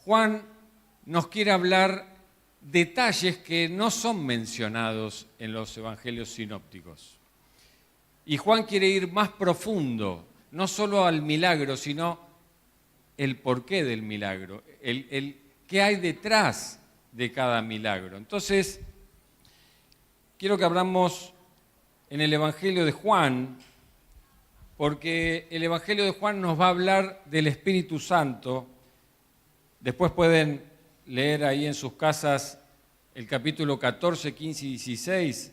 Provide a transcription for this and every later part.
Juan nos quiere hablar detalles que no son mencionados en los evangelios sinópticos. Y Juan quiere ir más profundo, no solo al milagro, sino el porqué del milagro, qué hay detrás de cada milagro. Entonces, quiero que abramos en el Evangelio de Juan, porque el Evangelio de Juan nos va a hablar del Espíritu Santo. Después pueden leer ahí en sus casas el capítulo 14, 15 y 16.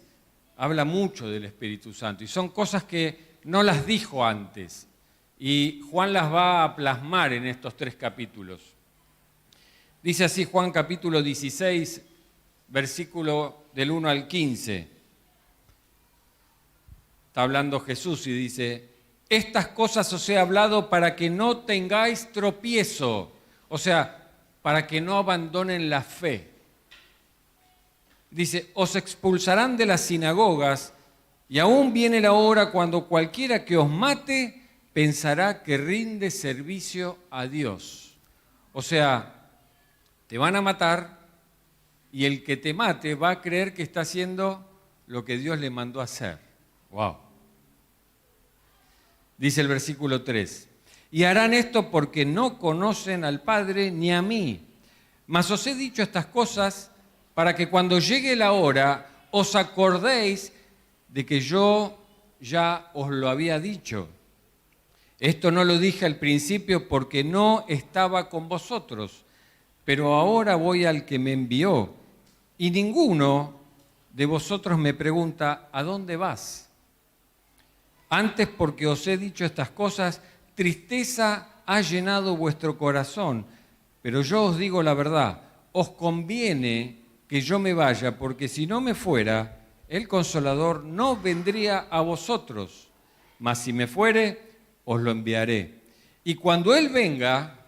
Habla mucho del Espíritu Santo y son cosas que no las dijo antes. Y Juan las va a plasmar en estos 3 capítulos. Dice así Juan capítulo 16, versículo del 1 al 15. Está hablando Jesús y dice: estas cosas os he hablado para que no tengáis tropiezo, o sea, para que no abandonen la fe. Dice: os expulsarán de las sinagogas y aún viene la hora cuando cualquiera que os mate pensará que rinde servicio a Dios. O sea, te van a matar y el que te mate va a creer que está haciendo lo que Dios le mandó a hacer. ¡Wow! Dice el versículo 3. Y harán esto porque no conocen al Padre ni a mí. Mas os he dicho estas cosas para que cuando llegue la hora os acordéis de que yo ya os lo había dicho. Esto no lo dije al principio porque no estaba con vosotros, pero ahora voy al que me envió, y ninguno de vosotros me pregunta: ¿a dónde vas? Antes, porque os he dicho estas cosas, tristeza ha llenado vuestro corazón, pero yo os digo la verdad, os conviene que yo me vaya, porque si no me fuera, el Consolador no vendría a vosotros, mas si me fuere, os lo enviaré. Y cuando Él venga,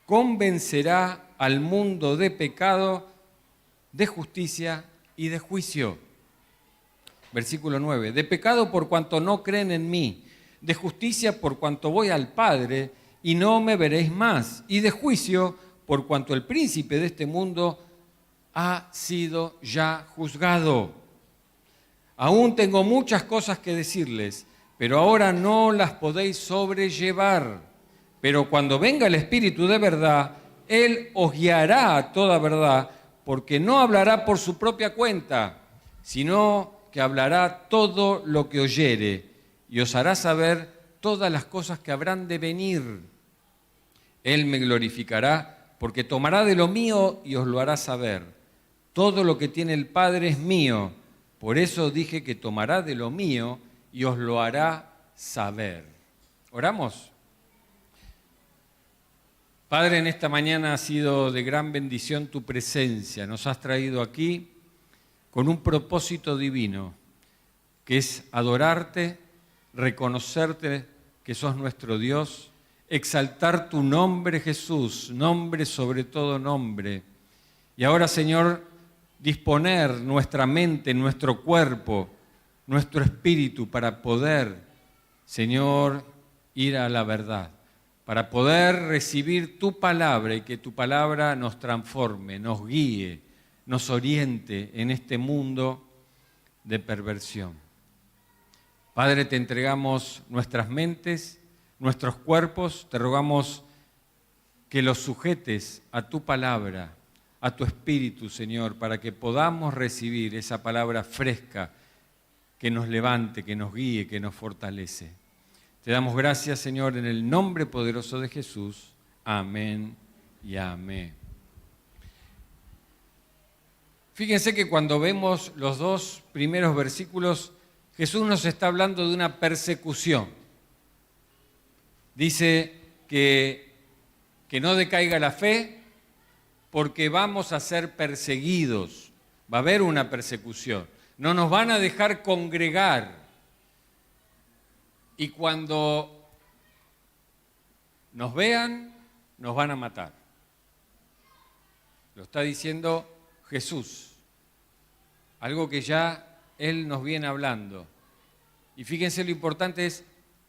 convencerá al mundo de pecado, de justicia y de juicio. Versículo 9. De pecado por cuanto no creen en mí, de justicia por cuanto voy al Padre y no me veréis más, y de juicio por cuanto el príncipe de este mundo ha sido ya juzgado. Aún tengo muchas cosas que decirles, pero ahora no las podéis sobrellevar. Pero cuando venga el Espíritu de verdad, Él os guiará a toda verdad, porque no hablará por su propia cuenta, sino que hablará todo lo que oyere, y os hará saber todas las cosas que habrán de venir. Él me glorificará, porque tomará de lo mío y os lo hará saber. Todo lo que tiene el Padre es mío, por eso dije que tomará de lo mío y os lo hará saber. ¿Oramos? Padre, en esta mañana ha sido de gran bendición tu presencia. Nos has traído aquí con un propósito divino, que es adorarte, reconocerte que sos nuestro Dios, exaltar tu nombre, Jesús, nombre sobre todo nombre. Y ahora, Señor, disponer nuestra mente, nuestro cuerpo, nuestro espíritu para poder, Señor, ir a la verdad, para poder recibir tu palabra y que tu palabra nos transforme, nos guíe, nos oriente en este mundo de perversión. Padre, te entregamos nuestras mentes, nuestros cuerpos, te rogamos que los sujetes a tu palabra, a tu espíritu, Señor, para que podamos recibir esa palabra fresca que nos levante, que nos guíe, que nos fortalece. Te damos gracias, Señor, en el nombre poderoso de Jesús. Amén y amén. Fíjense que cuando vemos los 2 primeros versículos, Jesús nos está hablando de una persecución. Dice que no decaiga la fe porque vamos a ser perseguidos. Va a haber una persecución. No nos van a dejar congregar. Y cuando nos vean, nos van a matar. Lo está diciendo Jesús. Algo que ya Él nos viene hablando. Y fíjense lo importante es,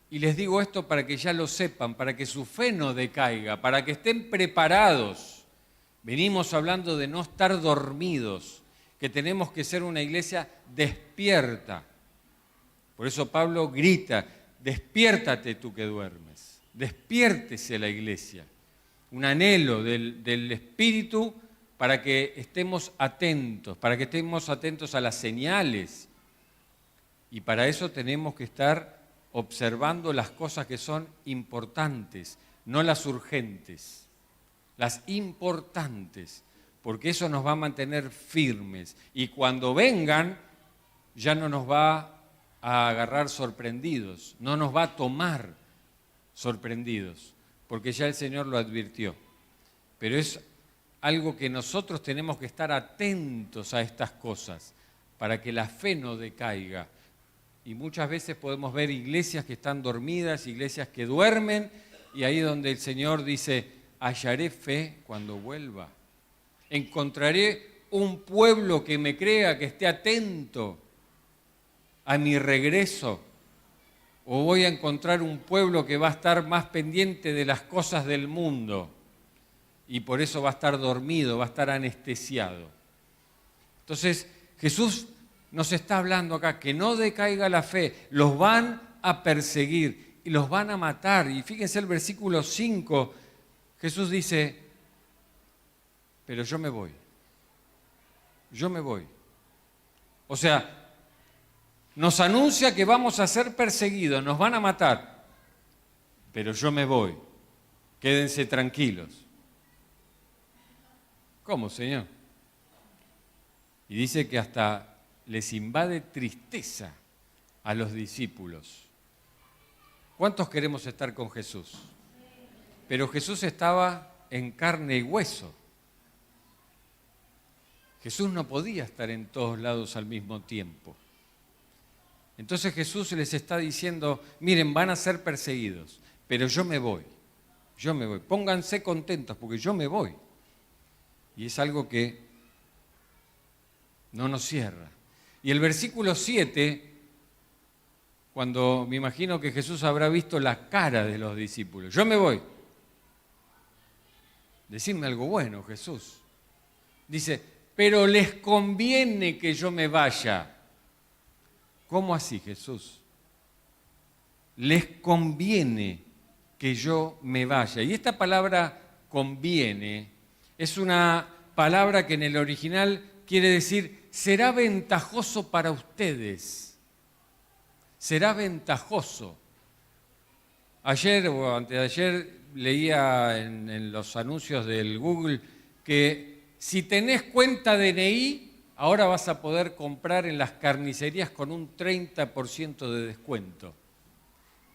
y les digo esto para que ya lo sepan, para que su fe no decaiga, para que estén preparados. Venimos hablando de no estar dormidos, que tenemos que ser una iglesia despierta. Por eso Pablo grita, despiértate tú que duermes, despiértese la iglesia. Un anhelo del Espíritu para que estemos atentos, a las señales. Y para eso tenemos que estar observando las cosas que son importantes, no las urgentes, las importantes, porque eso nos va a mantener firmes. Y cuando vengan, ya no nos va a agarrar sorprendidos, no nos va a tomar sorprendidos, porque ya el Señor lo advirtió. Pero es algo que nosotros tenemos que estar atentos a estas cosas, para que la fe no decaiga. Y muchas veces podemos ver iglesias que están dormidas, iglesias que duermen, y ahí donde el Señor dice, hallaré fe cuando vuelva. Encontraré un pueblo que me crea, que esté atento a mi regreso. O voy a encontrar un pueblo que va a estar más pendiente de las cosas del mundo y por eso va a estar dormido, va a estar anestesiado. Entonces Jesús nos está hablando acá que no decaiga la fe, los van a perseguir y los van a matar. Y fíjense el versículo 5, Jesús dice, pero yo me voy. O sea, nos anuncia que vamos a ser perseguidos, nos van a matar, pero yo me voy, quédense tranquilos. ¿Cómo, Señor? Y dice que hasta les invade tristeza a los discípulos. ¿Cuántos queremos estar con Jesús? Pero Jesús estaba en carne y hueso. Jesús no podía estar en todos lados al mismo tiempo. Entonces Jesús les está diciendo, miren, van a ser perseguidos, pero yo me voy, pónganse contentos porque yo me voy. Y es algo que no nos cierra. Y el versículo 7, cuando me imagino que Jesús habrá visto la cara de los discípulos, yo me voy. Decidme algo bueno, Jesús. Dice, pero les conviene que yo me vaya. ¿Cómo así, Jesús? Les conviene que yo me vaya. Y esta palabra conviene es una palabra que en el original quiere decir será ventajoso para ustedes. Será ventajoso. Ayer o antes de ayer leía en los anuncios del Google que si tenés cuenta DNI, ahora vas a poder comprar en las carnicerías con un 30% de descuento.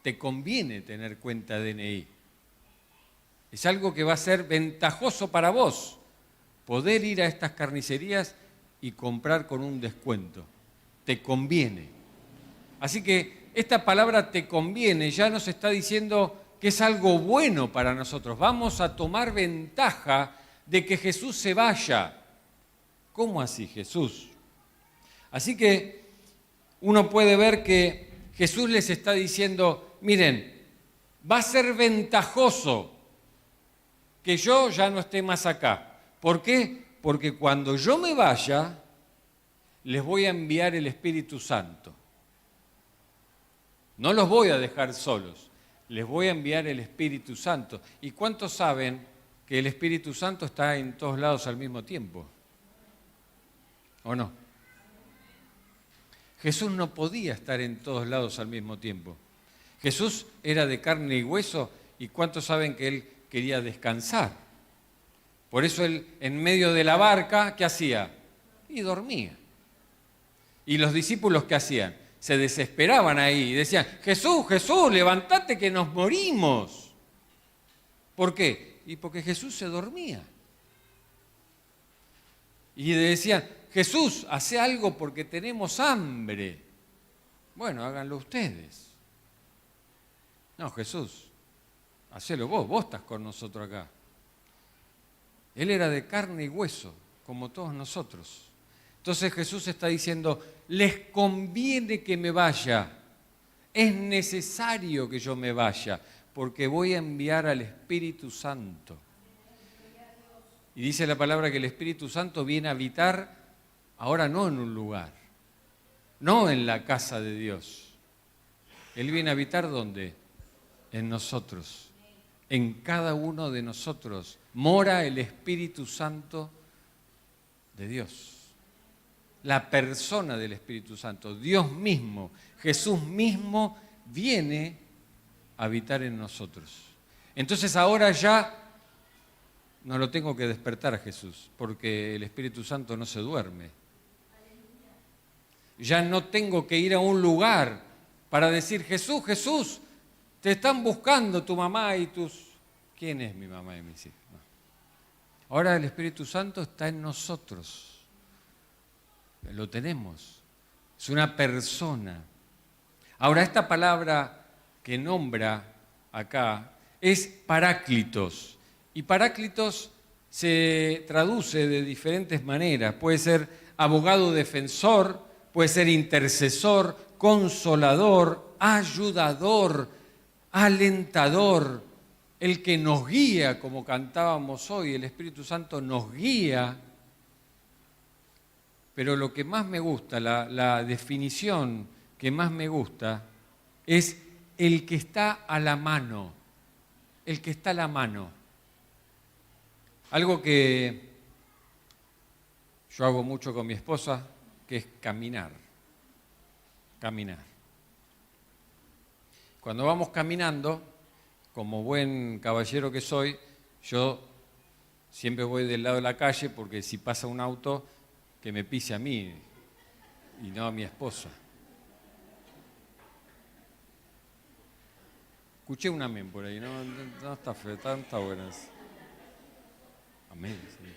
Te conviene tener cuenta DNI. Es algo que va a ser ventajoso para vos, poder ir a estas carnicerías y comprar con un descuento. Te conviene. Así que esta palabra te conviene ya nos está diciendo que es algo bueno para nosotros. Vamos a tomar ventaja de que Jesús se vaya. ¿Cómo así, Jesús? Así que uno puede ver que Jesús les está diciendo, miren, va a ser ventajoso que yo ya no esté más acá. ¿Por qué? Porque cuando yo me vaya, les voy a enviar el Espíritu Santo. No los voy a dejar solos, les voy a enviar el Espíritu Santo. ¿Y cuántos saben que el Espíritu Santo está en todos lados al mismo tiempo? ¿O no? Jesús no podía estar en todos lados al mismo tiempo. Jesús era de carne y hueso y ¿cuántos saben que Él quería descansar? Por eso Él en medio de la barca, ¿qué hacía? Y dormía. ¿Y los discípulos qué hacían? Se desesperaban ahí y decían, Jesús, Jesús, levántate que nos morimos. ¿Por qué? Y porque Jesús se dormía. Y decían, Jesús, hace algo porque tenemos hambre. Bueno, háganlo ustedes. No, Jesús, hacelo vos estás con nosotros acá. Él era de carne y hueso, como todos nosotros. Entonces Jesús está diciendo, les conviene que me vaya. Es necesario que yo me vaya, porque voy a enviar al Espíritu Santo. Y dice la palabra que el Espíritu Santo viene a habitar ahora no en un lugar, no en la casa de Dios. Él viene a habitar ¿dónde? En nosotros, en cada uno de nosotros. Mora el Espíritu Santo de Dios. La persona del Espíritu Santo, Dios mismo, Jesús mismo viene a habitar en nosotros. Entonces ahora ya no lo tengo que despertar a Jesús, porque el Espíritu Santo no se duerme. Ya no tengo que ir a un lugar para decir, Jesús, Jesús, te están buscando tu mamá y tus... ¿Quién es mi mamá y mis hijos? No. Ahora el Espíritu Santo está en nosotros. Lo tenemos. Es una persona. Ahora esta palabra que nombra acá es paráclitos. Y paráclitos se traduce de diferentes maneras. Puede ser abogado defensor, puede ser intercesor, consolador, ayudador, alentador, el que nos guía, como cantábamos hoy, el Espíritu Santo nos guía. Pero lo que más me gusta, la definición que más me gusta, es el que está a la mano, el que está a la mano. Algo que yo hago mucho con mi esposa, que es caminar. Caminar. Cuando vamos caminando, como buen caballero que soy, yo siempre voy del lado de la calle porque si pasa un auto, que me pise a mí y no a mi esposa. Escuché un amén por ahí, no está feo, está bueno. Amén, sí.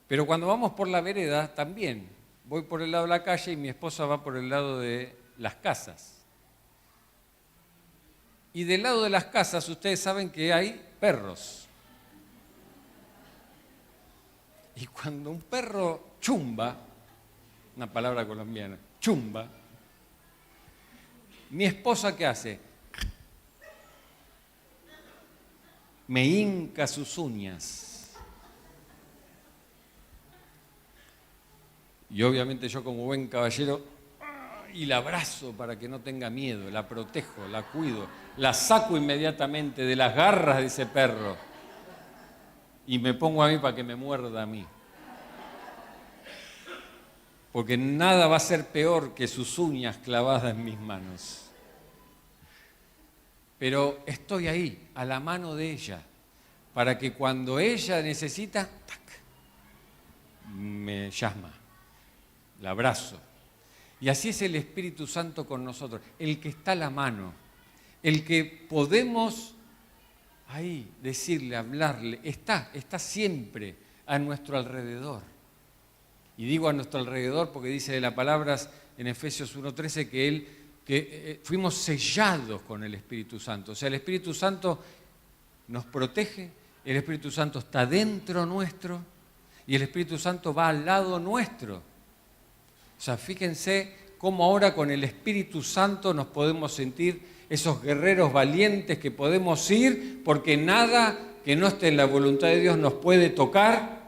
Pero cuando vamos por la vereda, también voy por el lado de la calle y mi esposa va por el lado de las casas. Y del lado de las casas ustedes saben que hay perros. Y cuando un perro chumba, una palabra colombiana, chumba, mi esposa ¿qué hace? Me hinca sus uñas. Y obviamente yo como buen caballero, y la abrazo para que no tenga miedo, la protejo, la cuido, la saco inmediatamente de las garras de ese perro y me pongo a mí para que me muerda a mí. Porque nada va a ser peor que sus uñas clavadas en mis manos. Pero estoy ahí, a la mano de ella, para que cuando ella necesita, ¡tac!, me llama, la abrazo. Y así es el Espíritu Santo con nosotros, el que está a la mano, el que podemos ahí decirle, hablarle, está siempre a nuestro alrededor. Y digo a nuestro alrededor porque dice de las palabras en Efesios 1:13 que fuimos sellados con el Espíritu Santo. O sea, el Espíritu Santo nos protege, el Espíritu Santo está dentro nuestro y el Espíritu Santo va al lado nuestro. O sea, fíjense cómo ahora con el Espíritu Santo nos podemos sentir esos guerreros valientes que podemos ir porque nada que no esté en la voluntad de Dios nos puede tocar.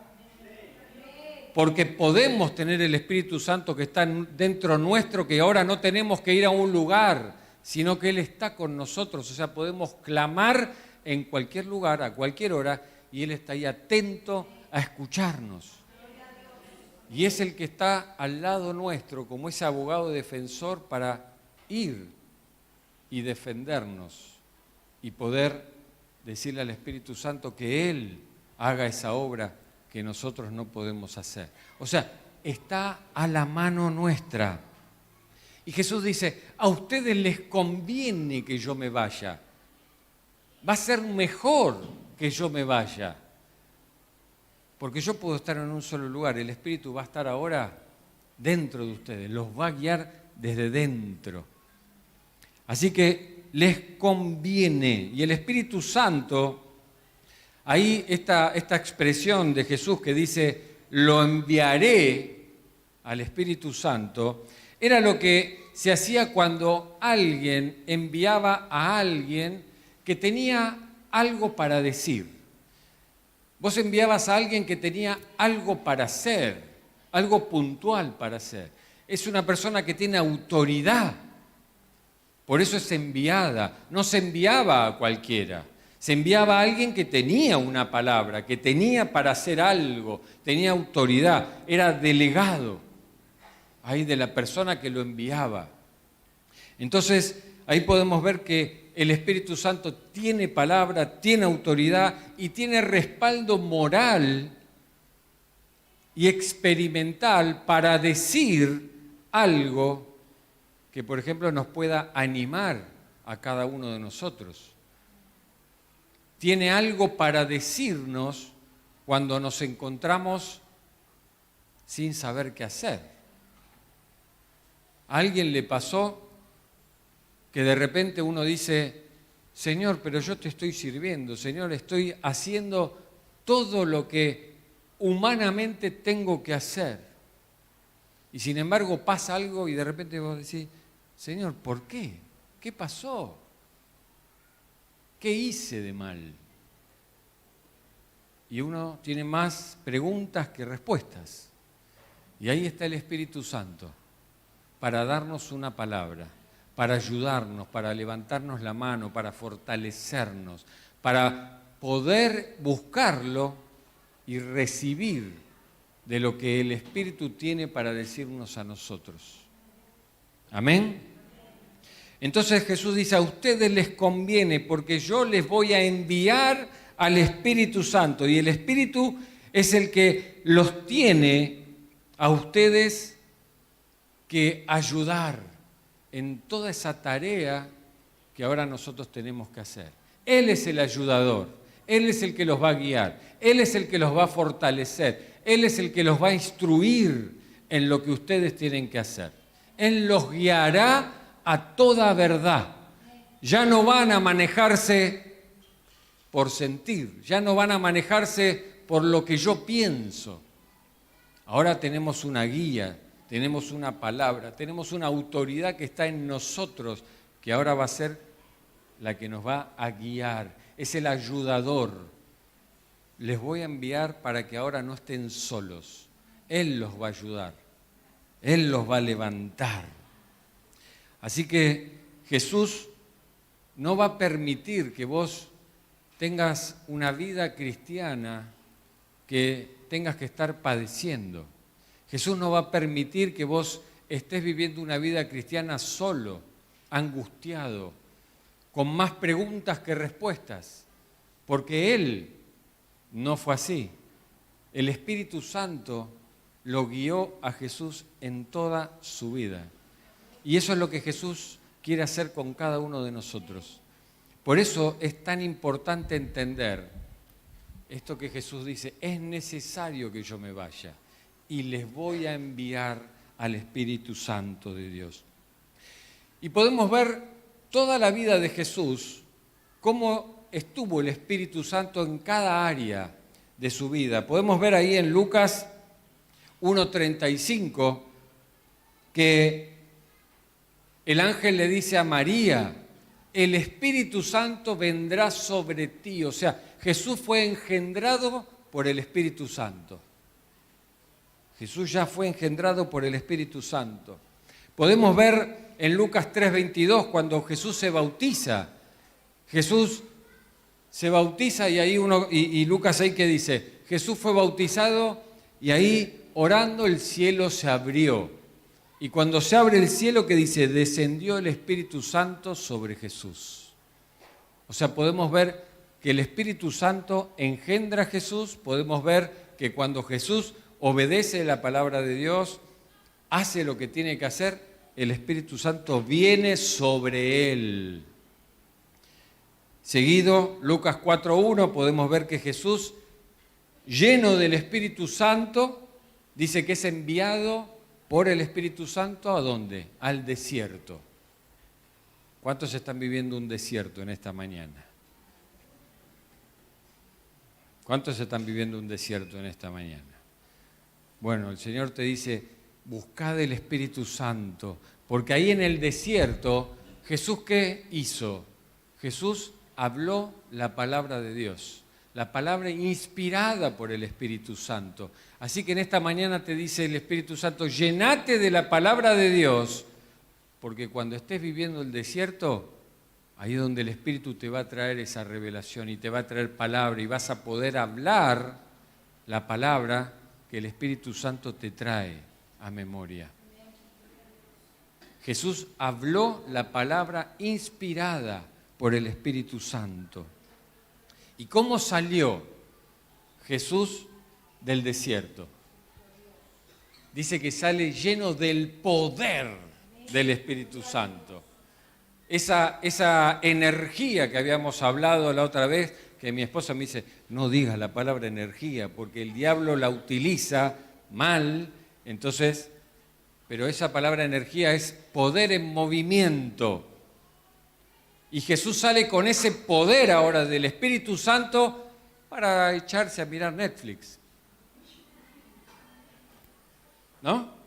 Porque podemos tener el Espíritu Santo que está dentro nuestro, que ahora no tenemos que ir a un lugar, sino que Él está con nosotros. O sea, podemos clamar en cualquier lugar, a cualquier hora, y Él está ahí atento a escucharnos. Y es el que está al lado nuestro, como ese abogado defensor, para ir y defendernos y poder decirle al Espíritu Santo que Él haga esa obra que nosotros no podemos hacer. O sea, está a la mano nuestra. Y Jesús dice, a ustedes les conviene que yo me vaya. Va a ser mejor que yo me vaya. Porque yo puedo estar en un solo lugar, el Espíritu va a estar ahora dentro de ustedes, los va a guiar desde dentro. Así que les conviene. Y el Espíritu Santo... Ahí esta expresión de Jesús que dice, lo enviaré al Espíritu Santo, era lo que se hacía cuando alguien enviaba a alguien que tenía algo para decir. Vos enviabas a alguien que tenía algo para hacer, algo puntual para hacer. Es una persona que tiene autoridad. Por eso es enviada. No se enviaba a cualquiera. Se enviaba a alguien que tenía una palabra, que tenía para hacer algo, tenía autoridad, era delegado ahí de la persona que lo enviaba. Entonces, ahí podemos ver que el Espíritu Santo tiene palabra, tiene autoridad y tiene respaldo moral y experimental para decir algo que, por ejemplo, nos pueda animar a cada uno de nosotros. Tiene algo para decirnos cuando nos encontramos sin saber qué hacer. ¿A alguien le pasó que de repente uno dice, Señor, pero yo te estoy sirviendo, Señor, estoy haciendo todo lo que humanamente tengo que hacer? Y sin embargo pasa algo y de repente vos decís, Señor, ¿por qué? ¿Qué pasó? ¿Qué hice de mal? Y uno tiene más preguntas que respuestas. Y ahí está el Espíritu Santo para darnos una palabra, para ayudarnos, para levantarnos la mano, para fortalecernos, para poder buscarlo y recibir de lo que el Espíritu tiene para decirnos a nosotros. ¿Amén? Entonces Jesús dice, a ustedes les conviene porque yo les voy a enviar al Espíritu Santo y el Espíritu es el que los tiene a ustedes que ayudar en toda esa tarea que ahora nosotros tenemos que hacer. Él es el ayudador, Él es el que los va a guiar, Él es el que los va a fortalecer, Él es el que los va a instruir en lo que ustedes tienen que hacer. Él los guiará a toda verdad. Ya no van a manejarse por sentir, ya no van a manejarse por lo que yo pienso. Ahora tenemos una guía, tenemos una palabra, tenemos una autoridad que está en nosotros, que ahora va a ser la que nos va a guiar. Es el ayudador. Les voy a enviar para que ahora no estén solos. Él los va a ayudar. Él los va a levantar. Así que Jesús no va a permitir que vos tengas una vida cristiana que tengas que estar padeciendo. Jesús no va a permitir que vos estés viviendo una vida cristiana solo, angustiado, con más preguntas que respuestas, porque Él no fue así. El Espíritu Santo lo guió a Jesús en toda su vida. Y eso es lo que Jesús quiere hacer con cada uno de nosotros. Por eso es tan importante entender esto que Jesús dice, es necesario que yo me vaya y les voy a enviar al Espíritu Santo de Dios. Y podemos ver toda la vida de Jesús, cómo estuvo el Espíritu Santo en cada área de su vida. Podemos ver ahí en Lucas 1:35 que el ángel le dice a María, el Espíritu Santo vendrá sobre ti. O sea, Jesús fue engendrado por el Espíritu Santo. Jesús ya fue engendrado por el Espíritu Santo. Podemos ver en Lucas 3:22 cuando Jesús se bautiza. Jesús se bautiza y ahí y Lucas ahí que dice, Jesús fue bautizado y ahí orando el cielo se abrió. Y cuando se abre el cielo, ¿qué dice? Descendió el Espíritu Santo sobre Jesús. O sea, podemos ver que el Espíritu Santo engendra a Jesús, podemos ver que cuando Jesús obedece la palabra de Dios, hace lo que tiene que hacer, el Espíritu Santo viene sobre él. Seguido, Lucas 4:1, podemos ver que Jesús, lleno del Espíritu Santo, dice que es enviado por el Espíritu Santo, ¿a dónde? Al desierto. ¿Cuántos están viviendo un desierto en esta mañana? ¿Cuántos están viviendo un desierto en esta mañana? Bueno, el Señor te dice, buscad el Espíritu Santo, porque ahí en el desierto, ¿Jesús qué hizo? Jesús habló la palabra de Dios, la palabra inspirada por el Espíritu Santo. Así que en esta mañana te dice el Espíritu Santo, llenate de la palabra de Dios, porque cuando estés viviendo el desierto, ahí es donde el Espíritu te va a traer esa revelación y te va a traer palabra y vas a poder hablar la palabra que el Espíritu Santo te trae a memoria. Jesús habló la palabra inspirada por el Espíritu Santo. ¿Y cómo salió Jesús del desierto? Dice que sale lleno del poder del Espíritu Santo. Esa energía que habíamos hablado la otra vez, que mi esposa me dice, no digas la palabra energía, porque el diablo la utiliza mal, entonces, pero esa palabra energía es poder en movimiento. Y Jesús sale con ese poder ahora del Espíritu Santo para echarse a mirar Netflix. ¿No?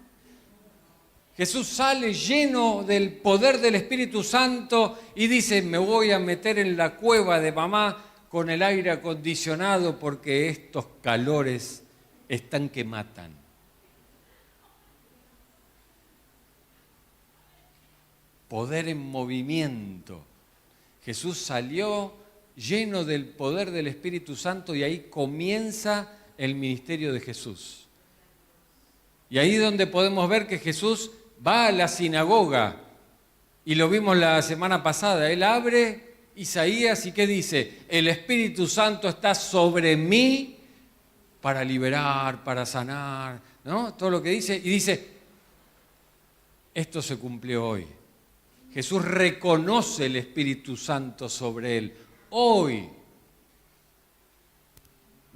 Jesús sale lleno del poder del Espíritu Santo y dice, me voy a meter en la cueva de mamá con el aire acondicionado porque estos calores están que matan. Poder en movimiento. Jesús salió lleno del poder del Espíritu Santo y ahí comienza el ministerio de Jesús. Y ahí es donde podemos ver que Jesús va a la sinagoga, y lo vimos la semana pasada. Él abre Isaías y ¿qué dice? El Espíritu Santo está sobre mí para liberar, para sanar, ¿no? Todo lo que dice. Y dice, esto se cumplió hoy. Jesús reconoce el Espíritu Santo sobre él. Hoy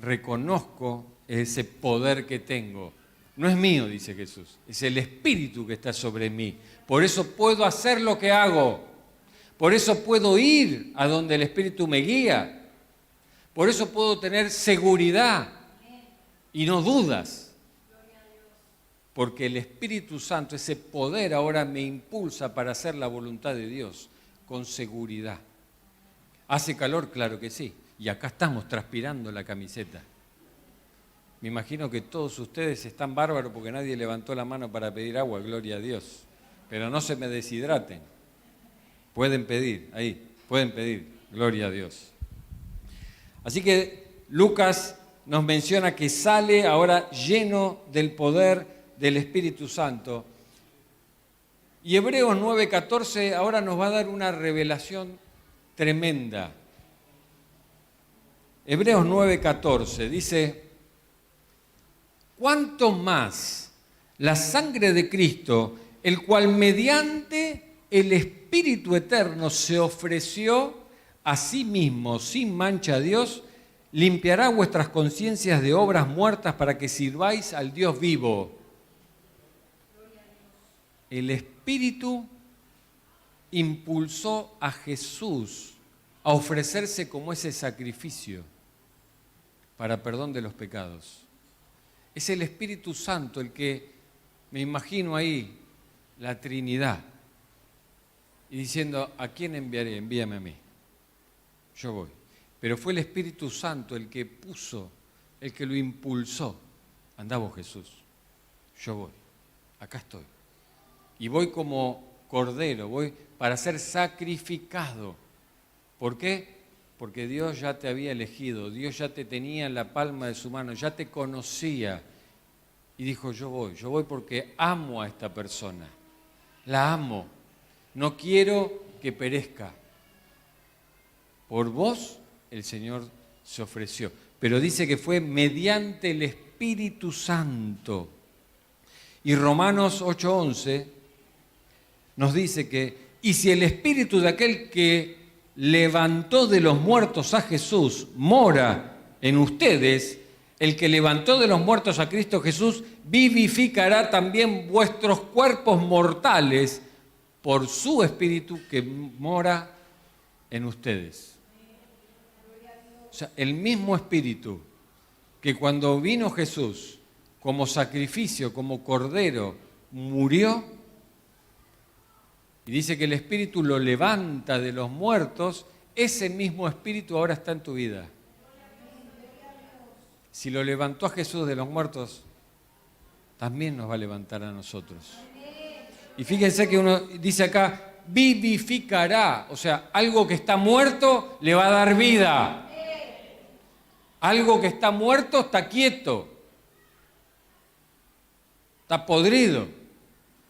reconozco ese poder que tengo. No es mío, dice Jesús, es el Espíritu que está sobre mí. Por eso puedo hacer lo que hago. Por eso puedo ir a donde el Espíritu me guía. Por eso puedo tener seguridad y no dudas. Porque el Espíritu Santo, ese poder ahora me impulsa para hacer la voluntad de Dios con seguridad. ¿Hace calor? Claro que sí. Y acá estamos transpirando la camiseta. Me imagino que todos ustedes están bárbaros porque nadie levantó la mano para pedir agua, gloria a Dios. Pero no se me deshidraten. Pueden pedir, ahí, pueden pedir, gloria a Dios. Así que Lucas nos menciona que sale ahora lleno del poder del Espíritu Santo. Y Hebreos 9:14 ahora nos va a dar una revelación tremenda. Hebreos 9:14 dice, ¿cuánto más la sangre de Cristo, el cual mediante el Espíritu Eterno se ofreció a sí mismo sin mancha a Dios, limpiará vuestras conciencias de obras muertas para que sirváis al Dios vivo? El Espíritu impulsó a Jesús a ofrecerse como ese sacrificio para perdón de los pecados. Es el Espíritu Santo el que, me imagino ahí, la Trinidad, y diciendo, ¿a quién enviaré? Envíame a mí. Yo voy. Pero fue el Espíritu Santo el que puso, el que lo impulsó. Andá vos, Jesús. Yo voy. Acá estoy. Y voy como cordero, voy para ser sacrificado. ¿Por qué? Porque Dios ya te había elegido, Dios ya te tenía en la palma de su mano, ya te conocía. Y dijo, yo voy porque amo a esta persona. La amo. No quiero que perezca. Por vos el Señor se ofreció. Pero dice que fue mediante el Espíritu Santo. Y Romanos 8:11 nos dice que, y si el Espíritu de aquel que levantó de los muertos a Jesús mora en ustedes, el que levantó de los muertos a Cristo Jesús vivificará también vuestros cuerpos mortales por su Espíritu que mora en ustedes. O sea, el mismo Espíritu que cuando vino Jesús como sacrificio, como cordero, murió, y dice que el Espíritu lo levanta de los muertos, ese mismo espíritu ahora está en tu vida. Si lo levantó a Jesús de los muertos, también nos va a levantar a nosotros. Y fíjense que uno dice acá, vivificará. O sea, algo que está muerto le va a dar vida. Algo que está muerto está quieto. Está podrido.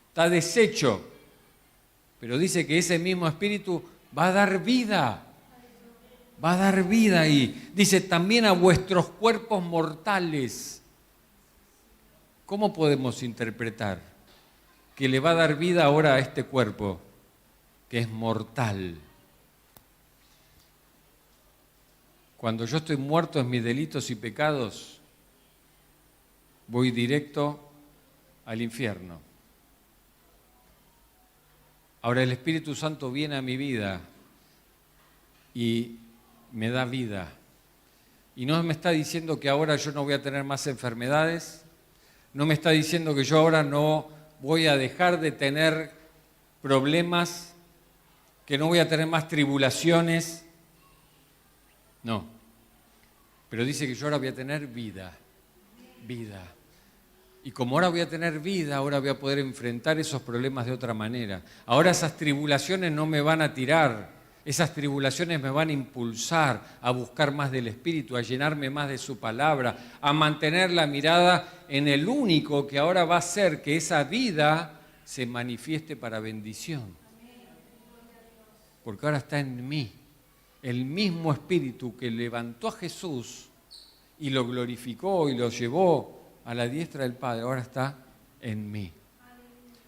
Está deshecho. Pero dice que ese mismo espíritu va a dar vida. Va a dar vida ahí. Dice también a vuestros cuerpos mortales. ¿Cómo podemos interpretar que le va a dar vida ahora a este cuerpo que es mortal? Cuando yo estoy muerto en mis delitos y pecados, voy directo al infierno. Ahora el Espíritu Santo viene a mi vida y me da vida. Y no me está diciendo que ahora yo no voy a tener más enfermedades, no me está diciendo que yo ahora no voy a dejar de tener problemas, que no voy a tener más tribulaciones. No. Pero dice que yo ahora voy a tener vida. Vida. Y como ahora voy a tener vida, ahora voy a poder enfrentar esos problemas de otra manera. Ahora esas tribulaciones no me van a tirar. Esas tribulaciones me van a impulsar a buscar más del Espíritu, a llenarme más de su palabra, a mantener la mirada en el único que ahora va a hacer que esa vida se manifieste para bendición. Porque ahora está en mí. El mismo Espíritu que levantó a Jesús y lo glorificó y lo llevó a la diestra del Padre, ahora está en mí.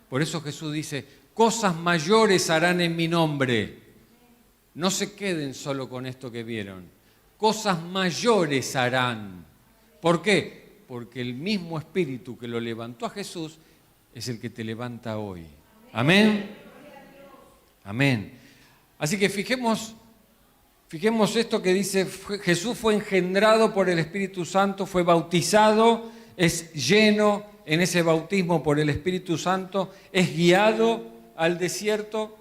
Por eso Jesús dice, cosas mayores harán en mi nombre. No se queden solo con esto que vieron. Cosas mayores harán. ¿Por qué? Porque el mismo Espíritu que lo levantó a Jesús es el que te levanta hoy. Amén. Amén. Así que fijemos esto que dice, Jesús fue engendrado por el Espíritu Santo, fue bautizado, es lleno en ese bautismo por el Espíritu Santo, es guiado al desierto,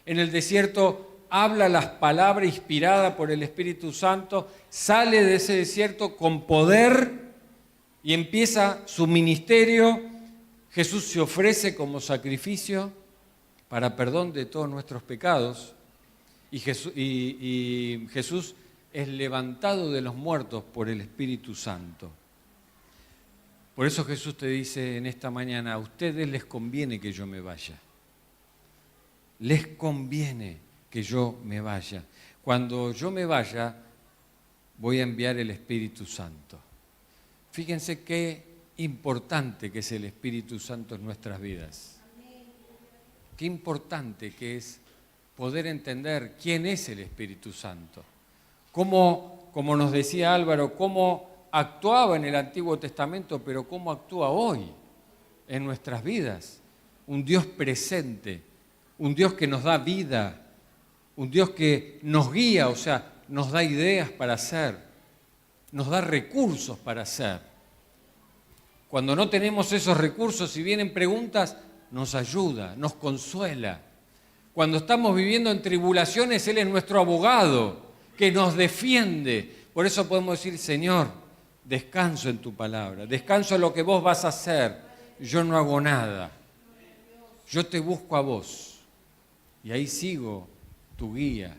en el desierto habla las palabras inspiradas por el Espíritu Santo, sale de ese desierto con poder y empieza su ministerio. Jesús se ofrece como sacrificio para perdón de todos nuestros pecados y Jesús es levantado de los muertos por el Espíritu Santo. Por eso Jesús te dice en esta mañana, a ustedes les conviene que yo me vaya. Les conviene que yo me vaya. Cuando yo me vaya, voy a enviar el Espíritu Santo. Fíjense qué importante que es el Espíritu Santo en nuestras vidas. Qué importante que es poder entender quién es el Espíritu Santo. Cómo, como nos decía Álvaro, cómo actuaba en el Antiguo Testamento, pero cómo actúa hoy en nuestras vidas. Un Dios presente, un Dios que nos da vida, un Dios que nos guía, o sea, nos da ideas para hacer, nos da recursos para hacer. Cuando no tenemos esos recursos y vienen preguntas, nos ayuda, nos consuela. Cuando estamos viviendo en tribulaciones, Él es nuestro abogado, que nos defiende. Por eso podemos decir, Señor, descanso en tu palabra, descanso en lo que vos vas a hacer. Yo no hago nada. Yo te busco a vos. Y ahí sigo tu guía,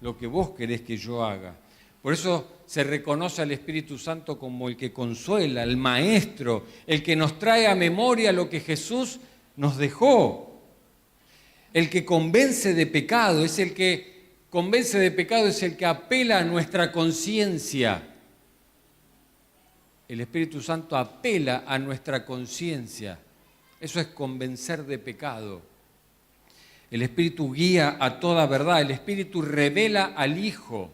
lo que vos querés que yo haga. Por eso se reconoce al Espíritu Santo como el que consuela, el maestro, el que nos trae a memoria lo que Jesús nos dejó. El que convence de pecado, es el que convence de pecado, es el que apela a nuestra conciencia. El Espíritu Santo apela a nuestra conciencia. Eso es convencer de pecado. El Espíritu guía a toda verdad, el Espíritu revela al Hijo.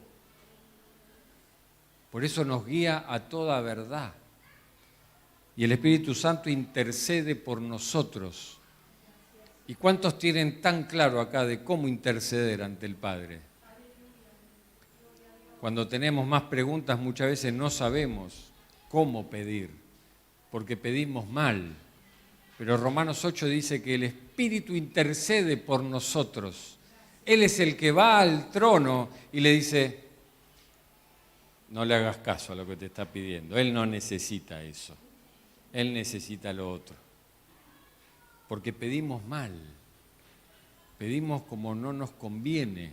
Por eso nos guía a toda verdad. Y el Espíritu Santo intercede por nosotros. ¿Y cuántos tienen tan claro acá de cómo interceder ante el Padre? Cuando tenemos más preguntas muchas veces no sabemos cómo pedir, porque pedimos mal. Pero Romanos 8 dice que el Espíritu intercede por nosotros Él es el que va al trono y le dice, no le hagas caso a lo que te está pidiendo. Él no necesita eso. Él necesita lo otro. Porque pedimos mal. Pedimos como no nos conviene.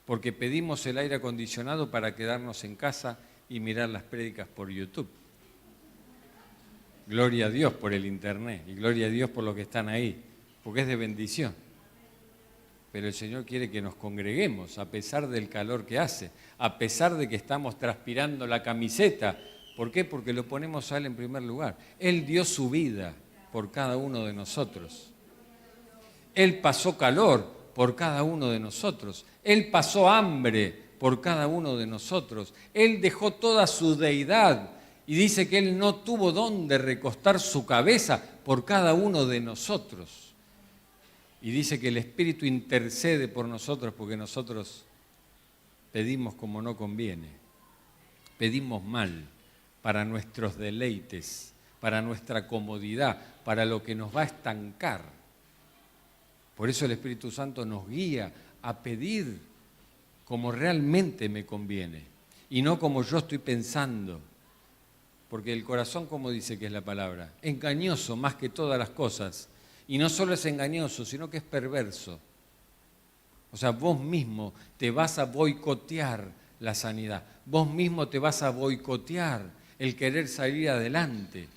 Porque pedimos el aire acondicionado para quedarnos en casa y mirar las prédicas por YouTube. Gloria a Dios por el internet y gloria a Dios por los que están ahí, porque es de bendición. Pero el Señor quiere que nos congreguemos a pesar del calor que hace, a pesar de que estamos transpirando la camiseta. ¿Por qué? Porque lo ponemos a Él en primer lugar. Él dio su vida por cada uno de nosotros. Él pasó calor por cada uno de nosotros. Él pasó hambre por cada uno de nosotros. Él dejó toda su deidad y dice que Él no tuvo dónde recostar su cabeza por cada uno de nosotros. Y dice que el Espíritu intercede por nosotros porque nosotros pedimos como no conviene. Pedimos mal para nuestros deleites, para nuestra comodidad, para lo que nos va a estancar. Por eso el Espíritu Santo nos guía a pedir como realmente me conviene y no como yo estoy pensando. Porque el corazón, como dice que es la palabra, engañoso más que todas las cosas. Y no solo es engañoso, sino que es perverso. O sea, vos mismo te vas a boicotear la sanidad. Vos mismo te vas a boicotear el querer salir adelante.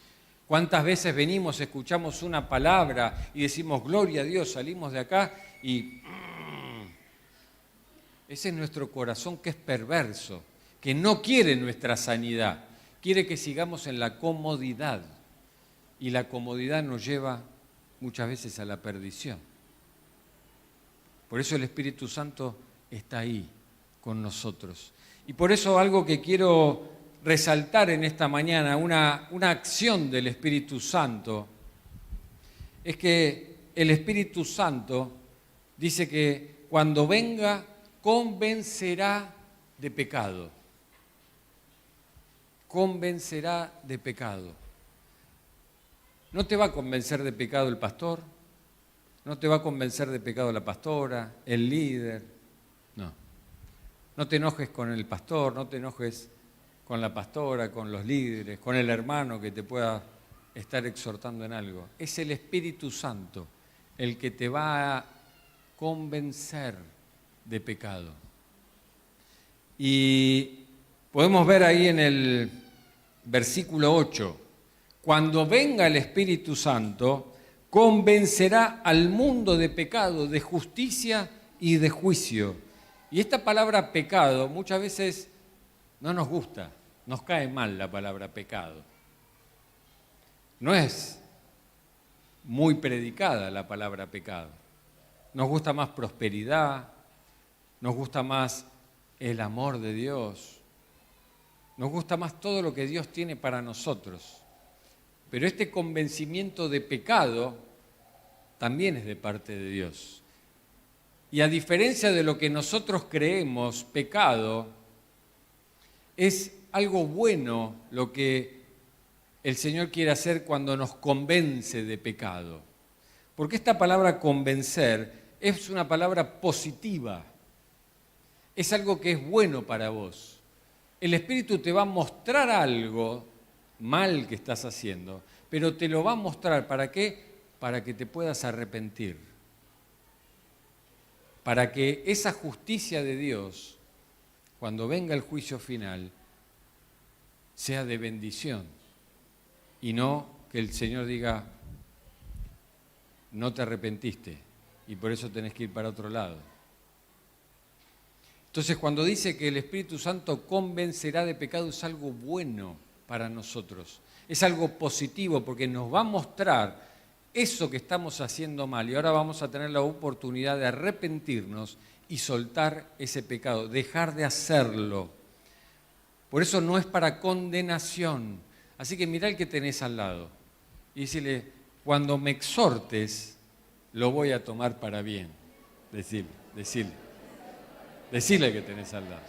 ¿Cuántas veces venimos, escuchamos una palabra y decimos, gloria a Dios, salimos de acá y... Ese es nuestro corazón que es perverso, que no quiere nuestra sanidad. Quiere que sigamos en la comodidad y la comodidad nos lleva muchas veces a la perdición. Por eso el Espíritu Santo está ahí con nosotros. Y por eso algo que quiero resaltar en esta mañana, una acción del Espíritu Santo, es que el Espíritu Santo dice que cuando venga convencerá de pecado. Convencerá de pecado. No te va a convencer de pecado el pastor, no te va a convencer de pecado la pastora, el líder, no. No te enojes con el pastor, no te enojes con la pastora, con los líderes, con el hermano que te pueda estar exhortando en algo. Es el Espíritu Santo el que te va a convencer de pecado. Y podemos ver ahí en el versículo 8, cuando venga el Espíritu Santo, convencerá al mundo de pecado, de justicia y de juicio. Y esta palabra pecado muchas veces no nos gusta, nos cae mal la palabra pecado. No es muy predicada la palabra pecado. Nos gusta más prosperidad, nos gusta más el amor de Dios, nos gusta más todo lo que Dios tiene para nosotros. Pero este convencimiento de pecado también es de parte de Dios. Y a diferencia de lo que nosotros creemos, pecado es algo bueno lo que el Señor quiere hacer cuando nos convence de pecado. Porque esta palabra convencer es una palabra positiva. Es algo que es bueno para vos. El Espíritu te va a mostrar algo mal que estás haciendo, pero te lo va a mostrar, ¿para qué? Para que te puedas arrepentir. Para que esa justicia de Dios, cuando venga el juicio final, sea de bendición. Y no que el Señor diga, no te arrepentiste y por eso tenés que ir para otro lado. Entonces, cuando dice que el Espíritu Santo convencerá de pecado, es algo bueno para nosotros. Es algo positivo porque nos va a mostrar eso que estamos haciendo mal y ahora vamos a tener la oportunidad de arrepentirnos y soltar ese pecado, dejar de hacerlo. Por eso no es para condenación. Así que mirá el que tenés al lado y decirle, cuando me exhortes, lo voy a tomar para bien. Decirle que tenés al lado.